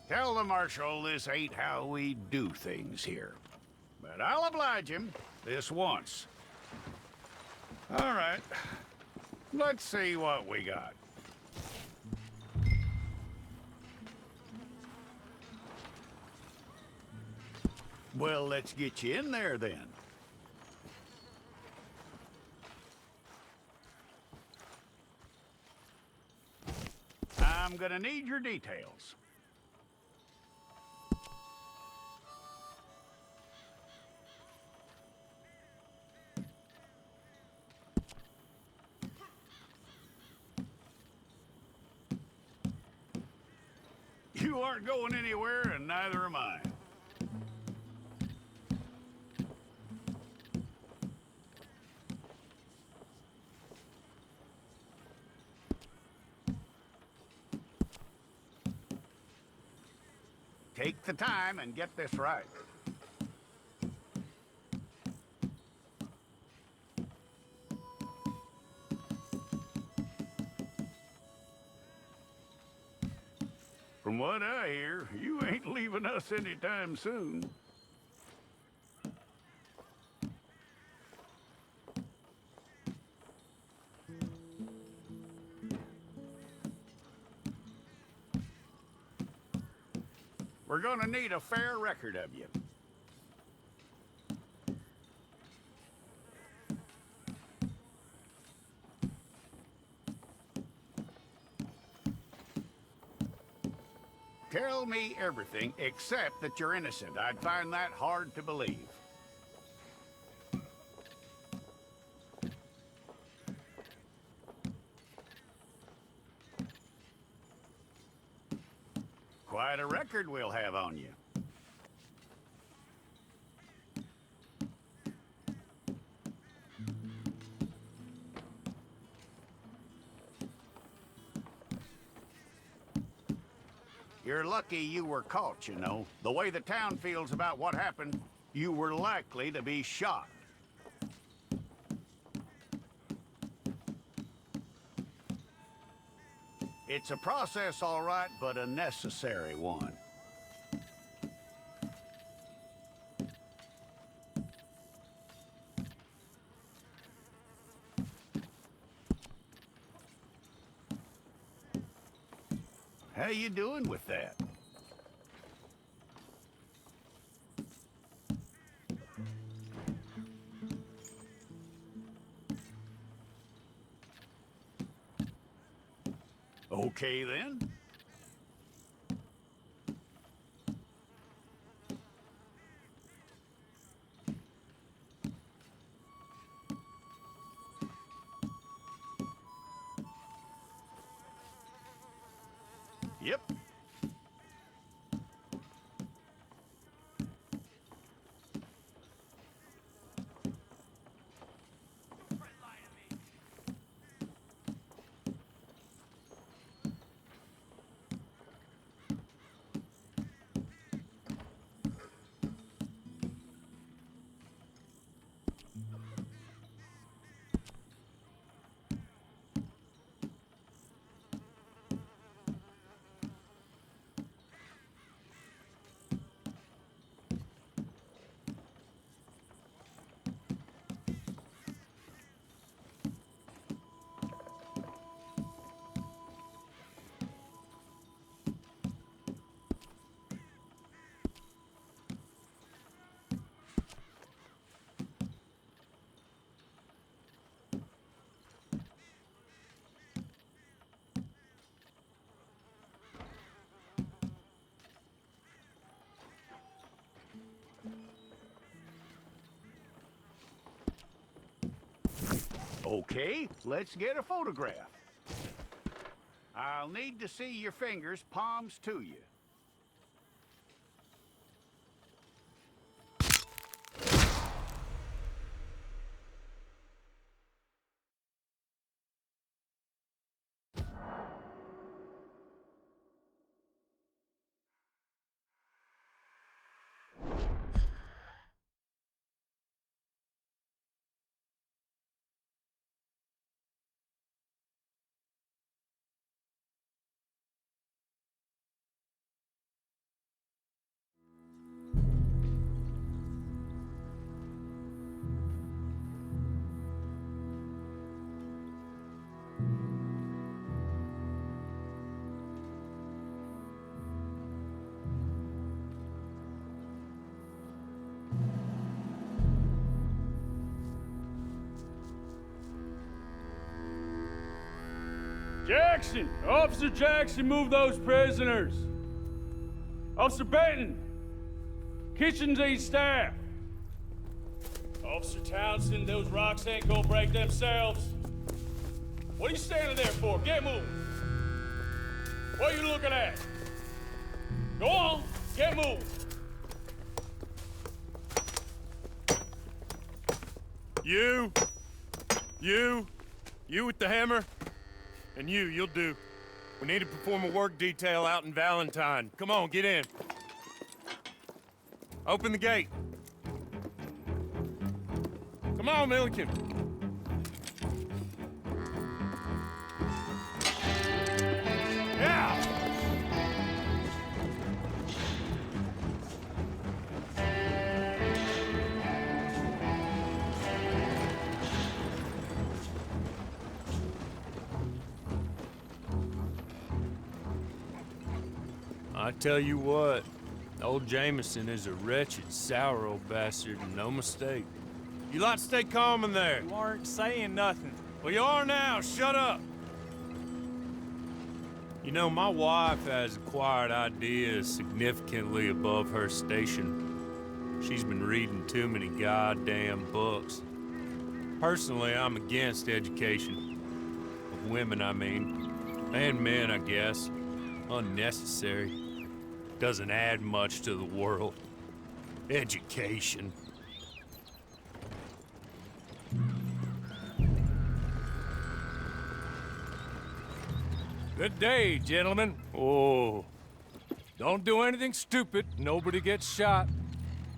Tell the Marshal this ain't how we do things here. But I'll oblige him this once. All right. Let's see what we got. Well, let's get you in there then. I'm gonna need your details. You aren't going anywhere, and neither am I. Take the time and get this right. From what I hear, you ain't leaving us anytime soon. We're gonna need a fair record of you. Tell me everything except that you're innocent. I'd find that hard to believe. Quite a record we'll have on you. You're lucky you were caught, you know. The way the town feels about what happened, you were likely to be shot. It's a process, all right, but a necessary one. How you doing with that? Okay, then. Yep. Okay, let's get a photograph. I'll need to see your fingers, palms to you. Jackson! Officer Jackson, move those prisoners! Officer Benton! Kitchens aid staff! Officer Townsend, those rocks ain't gonna break themselves. What are you standing there for? Get moving! What are you looking at? Go on, get moving! You with the hammer? And you'll do. We need to perform a work detail out in Valentine. Come on, get in. Open the gate. Come on, Milliken. Yeah! I tell you what, old Jameson is a wretched, sour old bastard, and no mistake. You lot stay calm in there. You aren't saying nothing. Well, you are now. Shut up. You know, my wife has acquired ideas significantly above her station. She's been reading too many goddamn books. Personally, I'm against education. Of women, I mean. And men, I guess. Unnecessary. Doesn't add much to the world. Education. Good day, gentlemen. Oh. Don't do anything stupid. Nobody gets shot.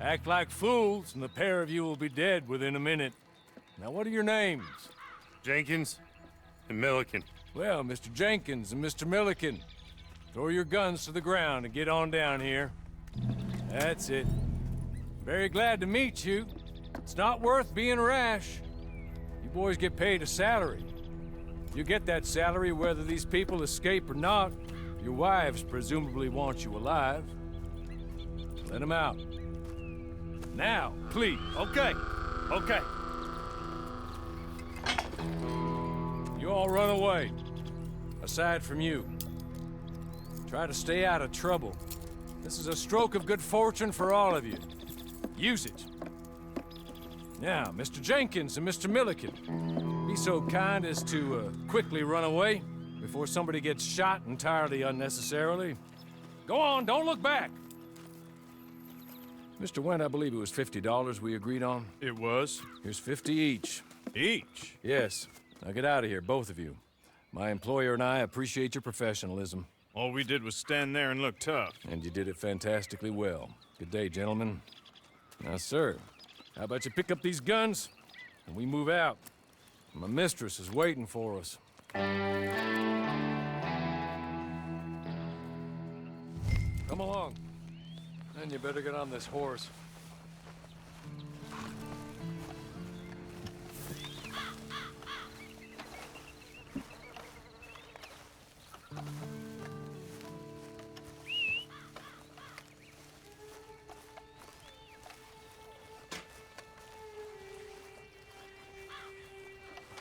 Act like fools, and the pair of you will be dead within a minute. Now, what are your names? Jenkins and Milliken. Well, Mr. Jenkins and Mr. Milliken, throw your guns to the ground and get on down here. That's it. Very glad to meet you. It's not worth being rash. You boys get paid a salary. You get that salary whether these people escape or not. Your wives presumably want you alive. Let them out. Now, please. Okay. You all run away. Aside from you. Try to stay out of trouble. This is a stroke of good fortune for all of you. Use it. Now, Mr. Jenkins and Mr. Milliken, be so kind as to quickly run away before somebody gets shot entirely unnecessarily. Go on, don't look back. Mr. Wendt, I believe it was $50 we agreed on. It was. Here's 50 each. Each? Yes. Now get out of here, both of you. My employer and I appreciate your professionalism. All we did was stand there and look tough. And you did it fantastically well. Good day, gentlemen. Now, sir, how about you pick up these guns and we move out? My mistress is waiting for us. Come along. Then you better get on this horse.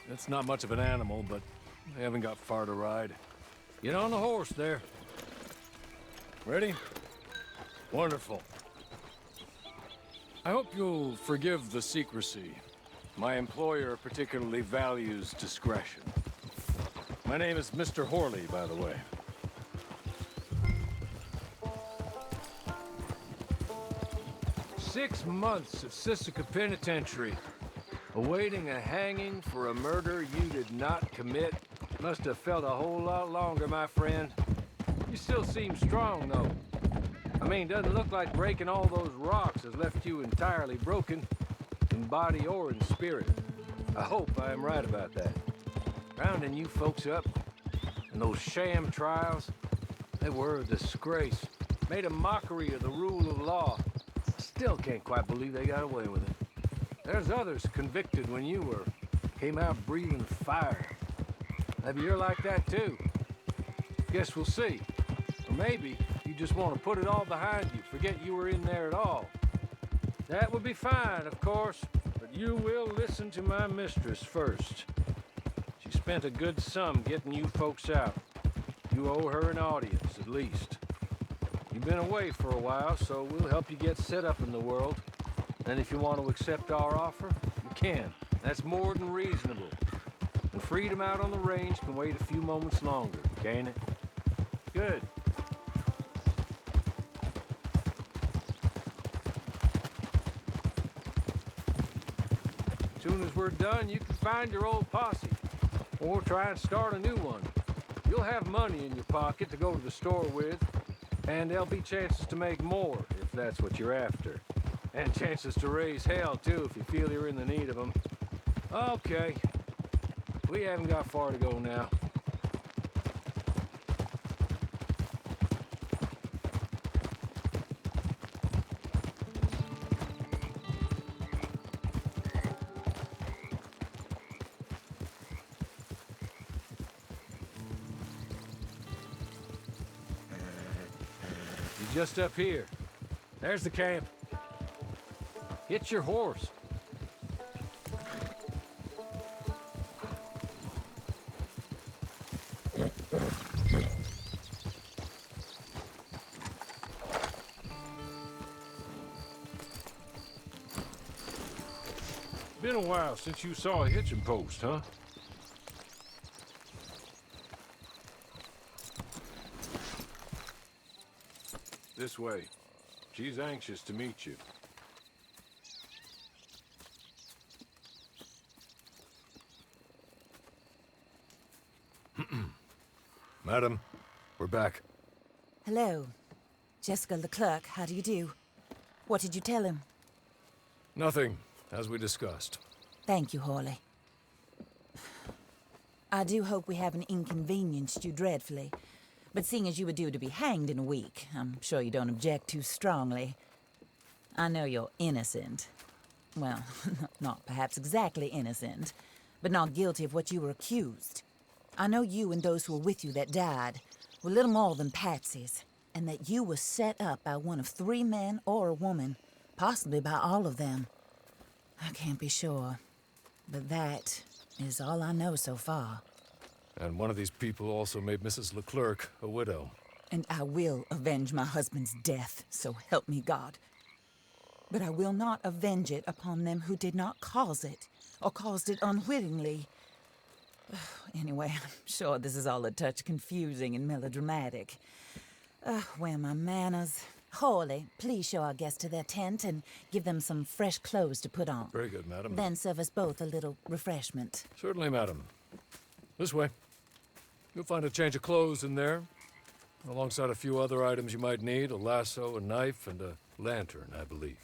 It's not much of an animal, but they haven't got far to ride. Get on the horse there. Ready? Wonderful. I hope you'll forgive the secrecy. My employer particularly values discretion. My name is Mr. Horley, by the way. "6 months of Sisika Penitentiary. Awaiting a hanging for a murder you did not commit. Must have felt a whole lot longer, my friend. You still seem strong, though. I mean, doesn't look like breaking all those rocks has left you entirely broken, in body or in spirit. I hope I am right about that. Rounding you folks up, and those sham trials, they were a disgrace. Made a mockery of the rule of law. I still can't quite believe they got away with it. There's others convicted when you were. Came out breathing fire. Maybe you're like that too. Guess we'll see. Or maybe you just want to put it all behind you, forget you were in there at all. That would be fine, of course, but you will listen to my mistress first. She spent a good sum getting you folks out. You owe her an audience, at least. You've been away for a while, so we'll help you get set up in the world. And if you want to accept our offer, you can. That's more than reasonable. And freedom out on the range can wait a few moments longer, can't it? Good. As soon as we're done, you can find your old posse. Or try and start a new one. You'll have money in your pocket to go to the store with, and there'll be chances to make more, if that's what you're after. And chances to raise hell, too, if you feel you're in the need of them. Okay. We haven't got far to go now. You're just up here. There's the camp. Get your horse. Been a while since you saw a hitching post, huh? This way. She's anxious to meet you. Madam, we're back. Hello. Jessica Leclerc, how do you do? What did you tell him? Nothing, as we discussed. Thank you, Hawley. I do hope we haven't inconvenienced you dreadfully. But seeing as you were due to be hanged in a week, I'm sure you don't object too strongly. I know you're innocent. Well, not perhaps exactly innocent, but not guilty of what you were accused. I know you and those who were with you that died were little more than patsies, and that you were set up by one of 3 men or a woman, possibly by all of them. I can't be sure, but that is all I know so far. And one of these people also made Mrs. Leclerc a widow. And I will avenge my husband's death, so help me God. But I will not avenge it upon them who did not cause it, or caused it unwittingly. Anyway, I'm sure this is all a touch confusing and melodramatic. Where are my manners? Hawley, please show our guests to their tent and give them some fresh clothes to put on. Very good, madam. Then serve us both a little refreshment. Certainly, madam. This way. You'll find a change of clothes in there, alongside a few other items you might need, a lasso, a knife, and a lantern, I believe.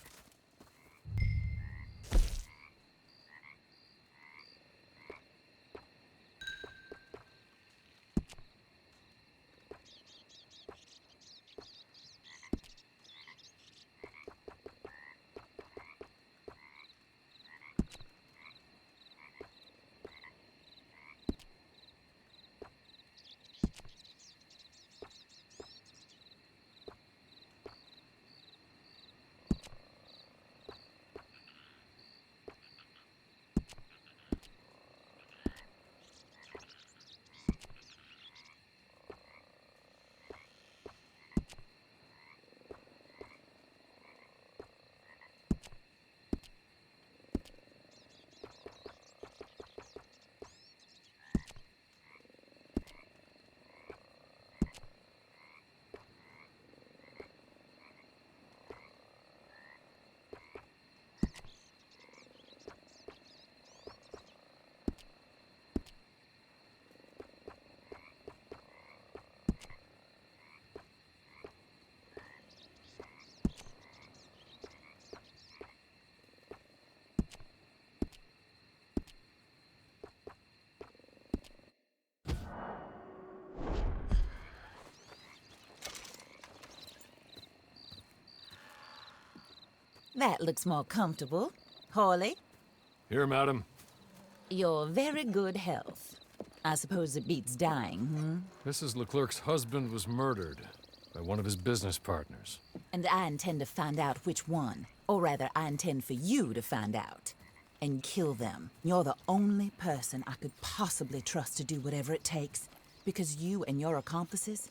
That looks more comfortable. Hawley, Here, madam. your very good health. I suppose it beats dying, Mrs. Leclerc's husband was murdered by one of his business partners. And I intend to find out which one. Or rather, I intend for you to find out. and kill them. You're the only person I could possibly trust to do whatever it takes. Because you and your accomplices,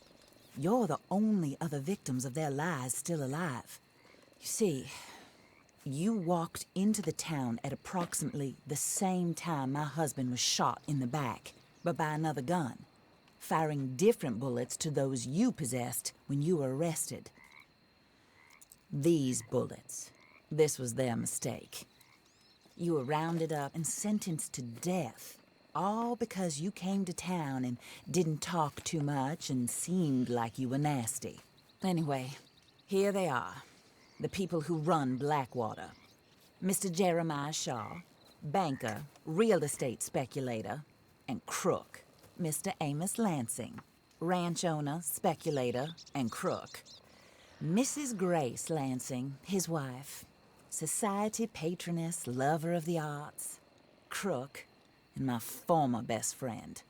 you're the only other victims of their lies still alive. You see, you walked into the town at approximately the same time my husband was shot in the back, but by another gun, firing different bullets to those you possessed when you were arrested. These bullets, this was their mistake. You were rounded up and sentenced to death, all because you came to town and didn't talk too much and seemed like you were nasty. Anyway, here they are, the people who run Blackwater. Mr. Jeremiah Shaw, banker, real estate speculator, and crook. Mr. Amos Lansing, ranch owner, speculator, and crook. Mrs. Grace Lansing, his wife, society patroness, lover of the arts, crook, and my former best friend.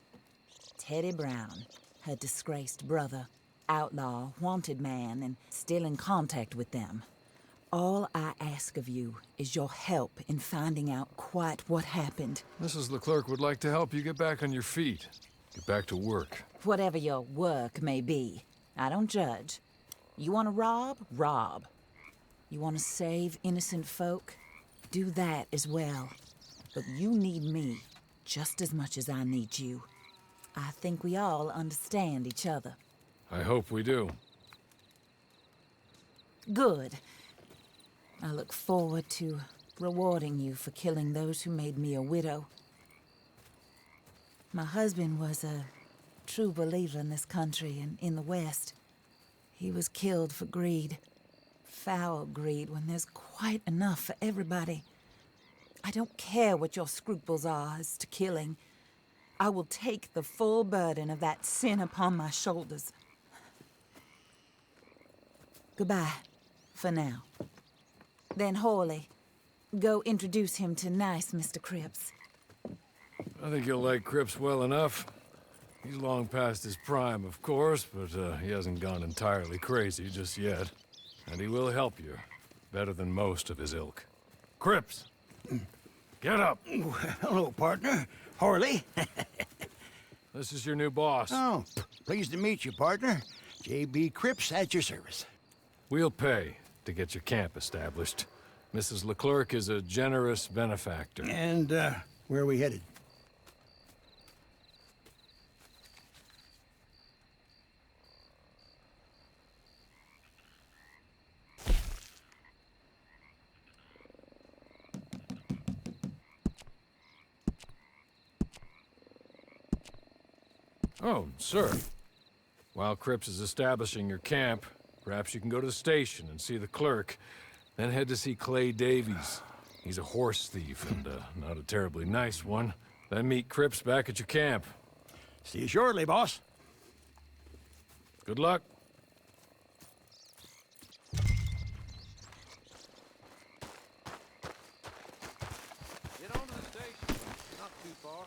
Teddy Brown, her disgraced brother, outlaw, wanted man, and still in contact with them. All I ask of you is your help in finding out quite what happened. Mrs. Leclerc would like to help you get back on your feet. Get back to work. Whatever your work may be, I don't judge. You want to rob? Rob. You want to save innocent folk? Do that as well. But you need me just as much as I need you. I think we all understand each other. I hope we do. Good. I look forward to rewarding you for killing those who made me a widow. My husband was a true believer in this country and in the West. He was killed for greed. Foul greed when there's quite enough for everybody. I don't care what your scruples are as to killing. I will take the full burden of that sin upon my shoulders. Goodbye, for now. Then Hawley, go introduce him to nice Mr. Cripps. I think you'll like Cripps well enough. He's long past his prime, of course, but he hasn't gone entirely crazy just yet. And he will help you, better than most of his ilk. Cripps! Get up! Hello, partner. Harley. This is your new boss. Oh, pleased to meet you, partner. J.B. Cripps at your service. We'll pay to get your camp established. Mrs. Leclerc is a generous benefactor. And, where are we headed? Oh, sir. While Cripps is establishing your camp, perhaps you can go to the station and see the clerk, then head to see Clay Davies. He's a horse thief and not a terribly nice one. Then meet Cripps back at your camp. See you shortly, boss. Good luck. Get on to the station. Not too far.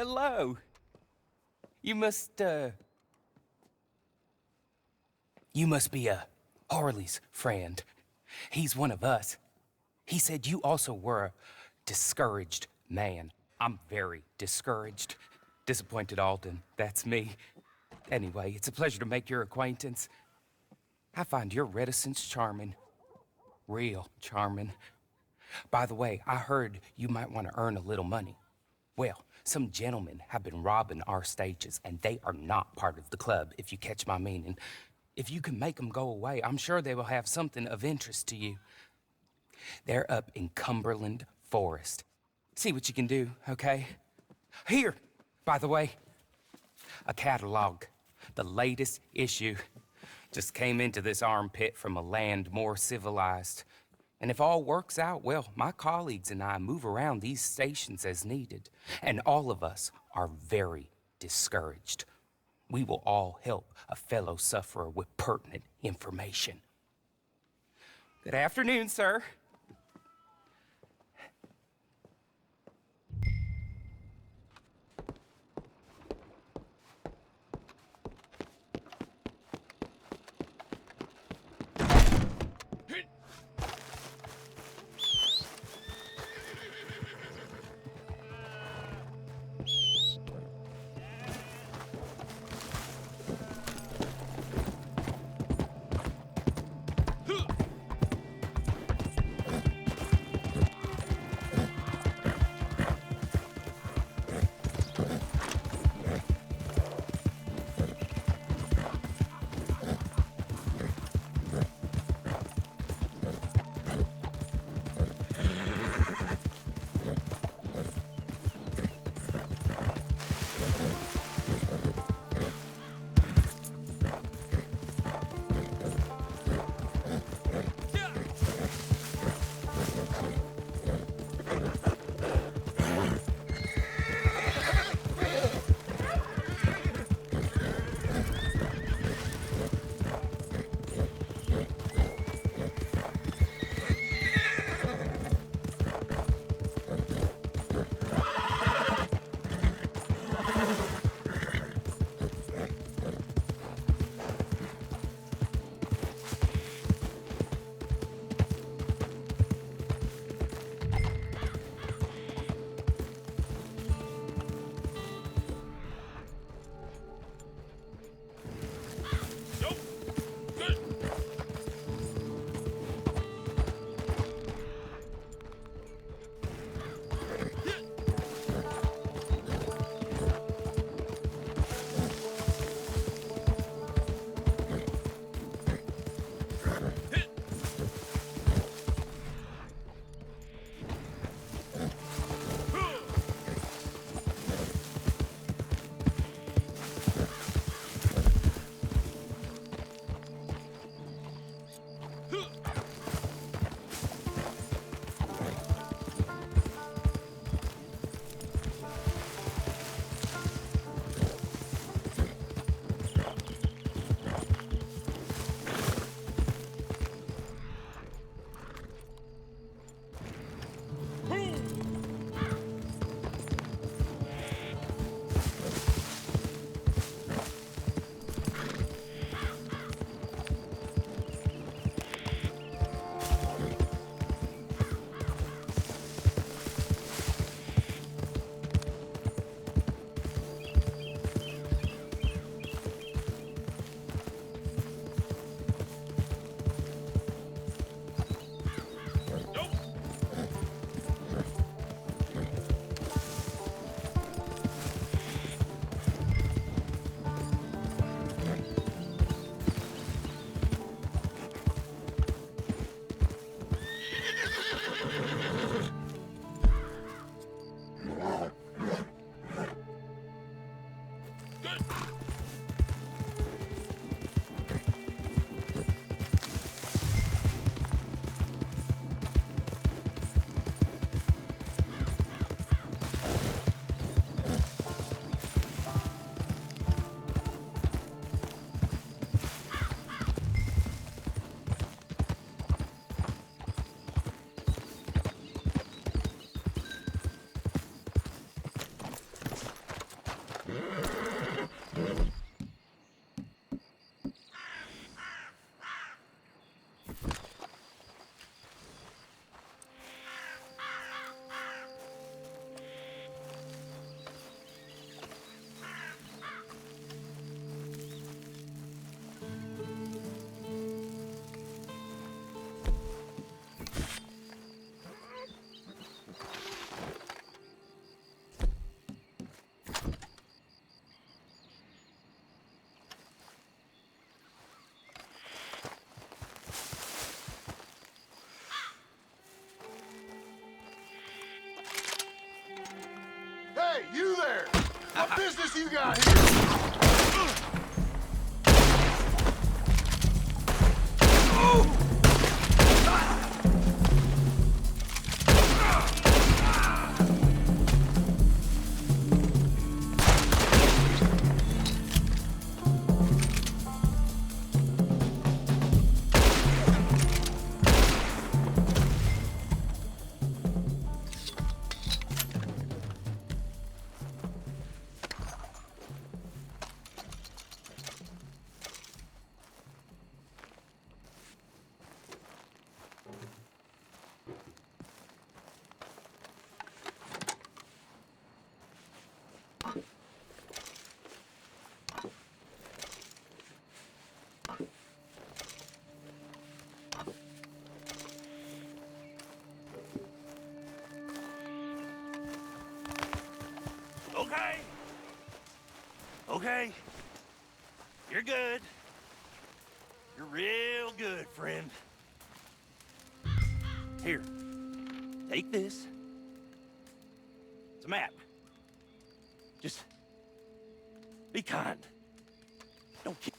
hello. You must be Harley's friend. He's one of us. He said you also were a discouraged man. I'm very discouraged. Disappointed Alden, that's me. Anyway, it's a pleasure to make your acquaintance. I find your reticence charming. Real charming. By the way, I heard you might want to earn a little money. Well, some gentlemen have been robbing our stages, and they are not part of the club, if you catch my meaning. If you can make them go away, I'm sure they will have something of interest to you. They're up in Cumberland Forest. See what you can do, okay? Here, by the way, a catalog. The latest issue. Just came into this armpit from a land more civilized. And if all works out, well, my colleagues and I move around these stations as needed. And all of us are very discouraged. We will all help a fellow sufferer with pertinent information. Good afternoon, sir. you there! What business you got here? Okay. Okay. You're good. You're real good, friend. Here. Take this. It's a map. Just be kind. Don't kill.